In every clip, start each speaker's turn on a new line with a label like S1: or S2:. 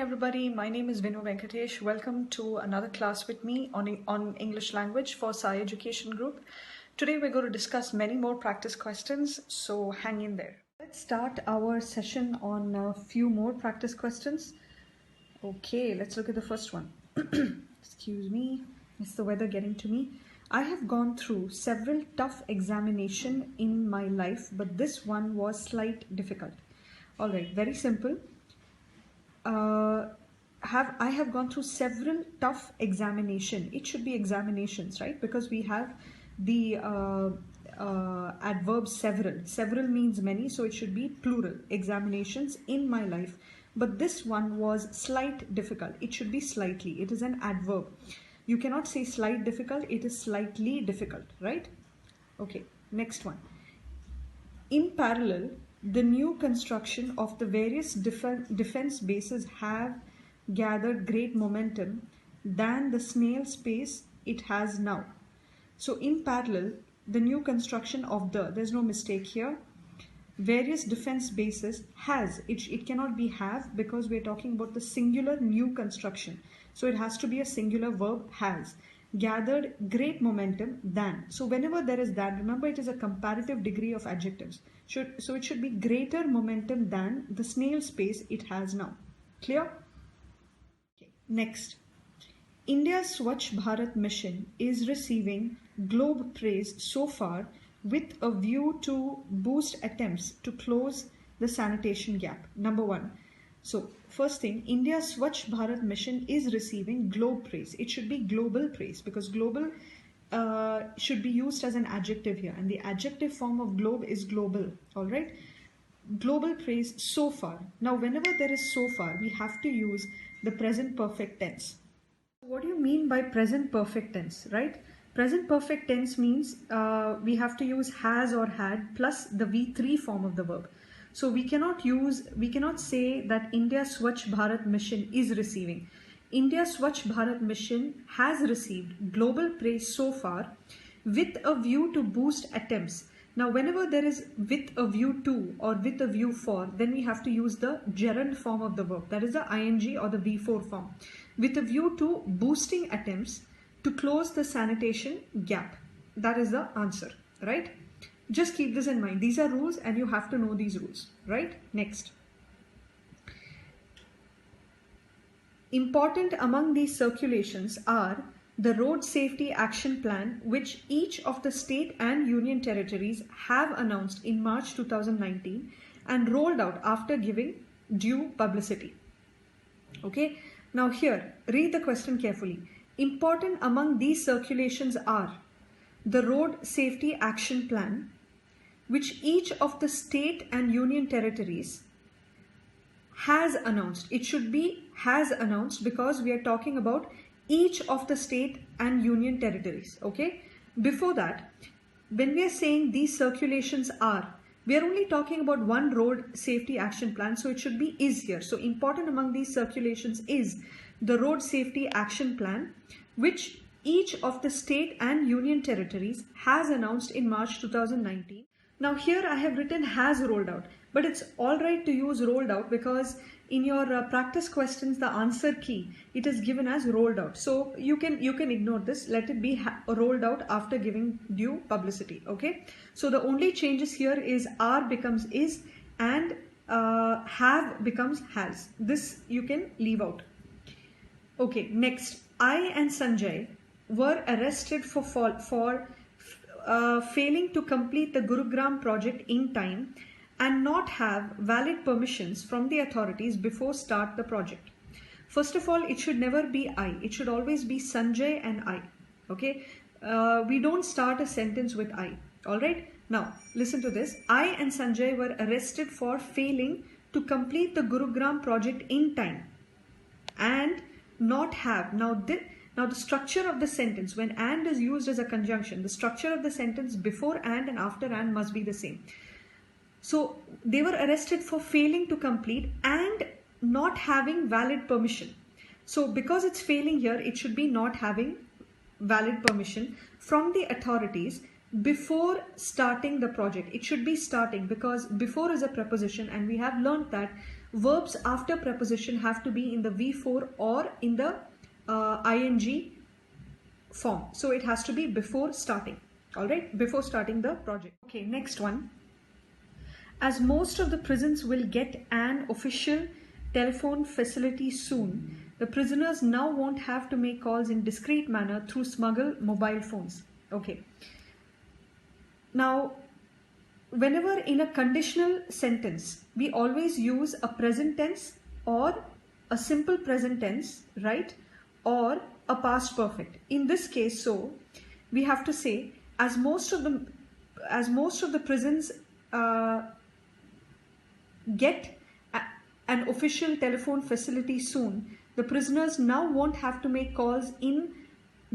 S1: morning, everybody. My name is Vinu Venkatesh. Welcome to another class with me on English language for Sai Education Group. Today we're going to discuss many more practice questions, so hang in there. Let's start our session on a few more practice questions. Okay, let's look at the first one. Excuse me, it's the weather getting to me. I have gone through several tough examinations in my life, but this one was slight difficult. All right, very simple. I have gone through several tough examination. It should be examinations, right? Because we have the adverb several. Several means many, so it should be plural. Examinations in my life. But this one was slight difficult. It should be slightly. It is an adverb. You cannot say slight difficult. It is slightly difficult, right? Okay, next one. In parallel, the new construction of the various defense bases have gathered great momentum than the snail's pace it has now. So in parallel, the new construction of there's no mistake here, various defense bases has, it cannot be have because we're talking about the singular new construction. So it has to be a singular verb, has. Gathered great momentum than. So whenever there is that, remember it is a comparative degree of adjectives. So it should be greater momentum than the snail's pace it has now. Clear? Okay. Next. India's Swachh Bharat mission is receiving globe praise so far with a view to boost attempts to close the sanitation gap. Number one. So first thing, India's Swachh Bharat mission is receiving globe praise. It should be global praise because global should be used as an adjective here, and the adjective form of globe is global. All right, global praise so far. Now whenever there is so far, we have to use the present perfect tense. What do you mean by present perfect tense, right? Present perfect tense means we have to use has or had plus the V3 form of the verb. So we cannot say that India's Swachh Bharat mission is receiving. India's Swachh Bharat mission has received global praise so far with a view to boost attempts. Now whenever there is with a view to or with a view for, then we have to use the gerund form of the verb. That is the ing or the V4 form. With a view to boosting attempts to close the sanitation gap. That is the answer, right? Just keep this in mind. These are rules and you have to know these rules, right? Next. Important among these circulations are the Road Safety Action Plan, which each of the state and union territories have announced in March 2019 and rolled out after giving due publicity. Okay. Now here, read the question carefully. Important among these circulations are the Road Safety Action Plan, which each of the state and union territories has announced. It should be has announced because we are talking about each of the state and union territories. Okay. Before that, when we are saying these circulations are, we are only talking about one road safety action plan. So it should be is here. So important among these circulations is the Road Safety Action Plan, which each of the state and union territories has announced in March 2019. Now here I have written has rolled out, but it's all right to use rolled out because in your practice questions, the answer key, it is given as rolled out. So you can ignore this. Let it be rolled out after giving due publicity. Okay. So the only changes here is are becomes is and have becomes has. This you can leave out. Okay. Next, I and Sanjay were arrested for failing to complete the Gurugram project in time and not have valid permissions from the authorities before start the project. First of all, it should never be I. It should always be Sanjay and I. Okay. We don't start a sentence with I. All right. Now listen to this. I and Sanjay were arrested for failing to complete the Gurugram project in time and not have. Now the structure of the sentence, when and is used as a conjunction, the structure of the sentence before and after and must be the same. So they were arrested for failing to complete and not having valid permission. So because it's failing here, it should be not having valid permission from the authorities before starting the project. It should be starting because before is a preposition, and we have learned that verbs after preposition have to be in the V4 or in the ing form. So it has to be before starting. All right, before starting the project. Okay, next one. As most of the prisons will get an official telephone facility soon, the prisoners now won't have to make calls in discreet manner through smuggled mobile phones. Okay. Now, whenever in a conditional sentence, we always use a present tense or a simple present tense, right? Or a past perfect. In this case, so we have to say, as most of the prisons get an official telephone facility soon, the prisoners now won't have to make calls in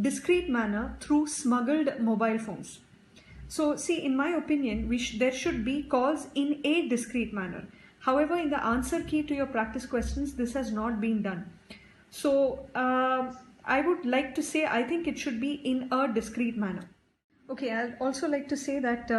S1: discreet manner through smuggled mobile phones. So see, in my opinion, there should be calls in a discreet manner. However, in the answer key to your practice questions, this has not been done. So I would like to say, I think it should be in a discreet manner. Okay, I'd also like to say that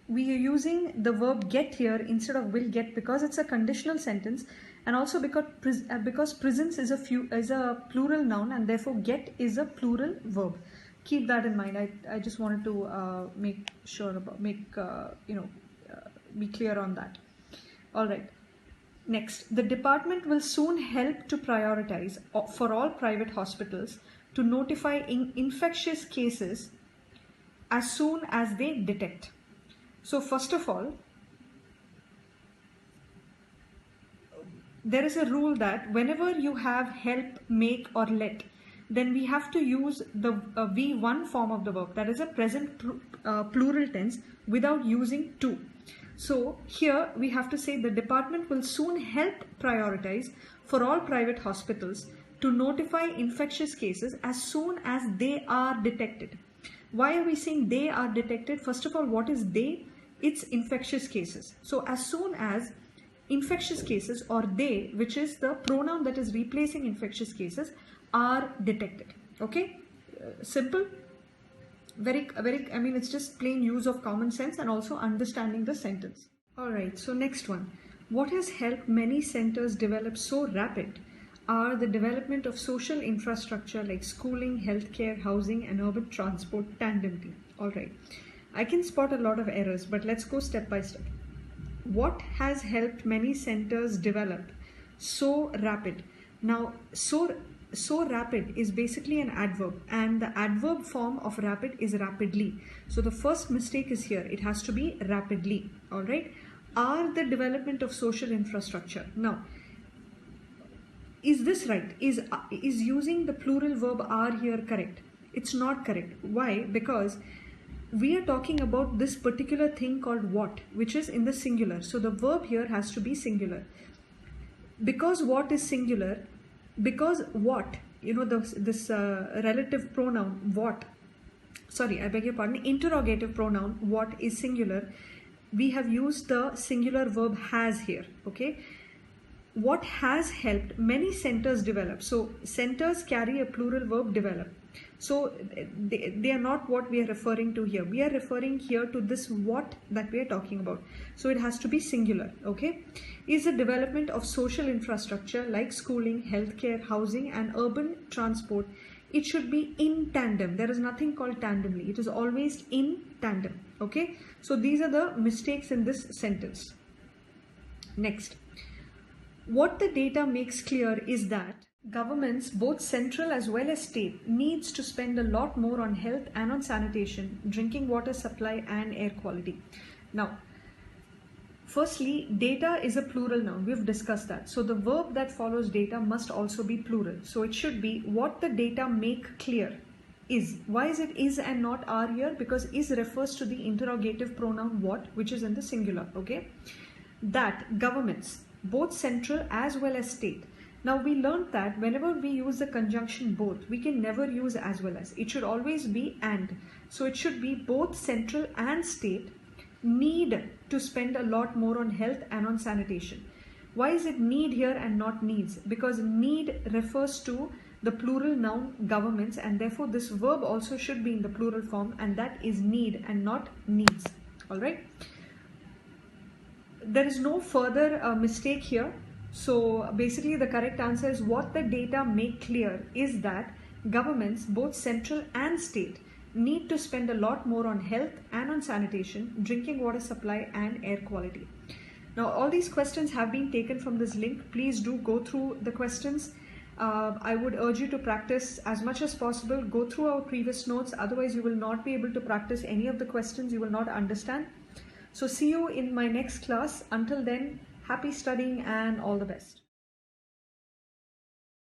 S1: we are using the verb get here instead of will get because it's a conditional sentence, and also because prisons is a plural noun, and therefore get is a plural verb. Keep that in mind. I just wanted to make sure about be clear on that. All right. Next, the department will soon help to prioritize for all private hospitals to notify infectious cases as soon as they detect. So first of all, there is a rule that whenever you have help, make or let, then we have to use the V1 form of the verb, that is a present plural tense, without using to. So here we have to say the department will soon help prioritize for all private hospitals to notify infectious cases as soon as they are detected. Why are we saying they are detected? First of all, what is they? It's infectious cases. So as soon as infectious cases, or they, which is the pronoun that is replacing infectious cases, are detected. Okay, simple, very, I mean, it's just plain use of common sense and also understanding the sentence. All right, so next one. What has helped many centers develop so rapid are the development of social infrastructure like schooling, healthcare, housing and urban transport tandemly. All right, I can spot a lot of errors, but let's go step by step. What has helped many centers develop so rapid? Now, so rapid is basically an adverb, and the adverb form of rapid is rapidly. So the first mistake is here. It has to be rapidly. All right. Are the development of social infrastructure. Now, is this right? Is using the plural verb are here correct? It's not correct. Why? Because we are talking about this particular thing called what, which is in the singular. So the verb here has to be singular. Because what is singular? Because what, this relative pronoun what, sorry, I beg your pardon, interrogative pronoun what is singular. We have used the singular verb has here. Okay. What has helped many centers develop? So centers carry a plural verb develop. So they are not what we are referring to here. We are referring here to this what that we are talking about. So it has to be singular. Okay. Is the development of social infrastructure like schooling, healthcare, housing and urban transport. It should be in tandem. There is nothing called tandemly. It is always in tandem. Okay. So these are the mistakes in this sentence. Next. What the data makes clear is that governments, both central as well as state, needs to spend a lot more on health and on sanitation, drinking water supply and air quality. Now, firstly, data is a plural noun. We've discussed that. So the verb that follows data must also be plural. So it should be what the data make clear is. Why is it is and not are here? Because is refers to the interrogative pronoun what, which is in the singular. Okay. That governments, both central as well as state. Now we learned that whenever we use the conjunction both, we can never use as well as. It should always be and. So it should be both central and state need to spend a lot more on health and on sanitation. Why is it need here and not needs? Because need refers to the plural noun governments, and therefore this verb also should be in the plural form, and that is need and not needs. All right. There is no further mistake here. So basically the correct answer is, what the data make clear is that governments, both central and state, need to spend a lot more on health and on sanitation, drinking water supply and air quality. Now all these questions have been taken from this link. Please do go through the questions. I would urge you to practice as much as possible. Go through our previous notes, otherwise you will not be able to practice any of the questions. You will not understand. So see you in my next class. Until then, happy studying and all the best.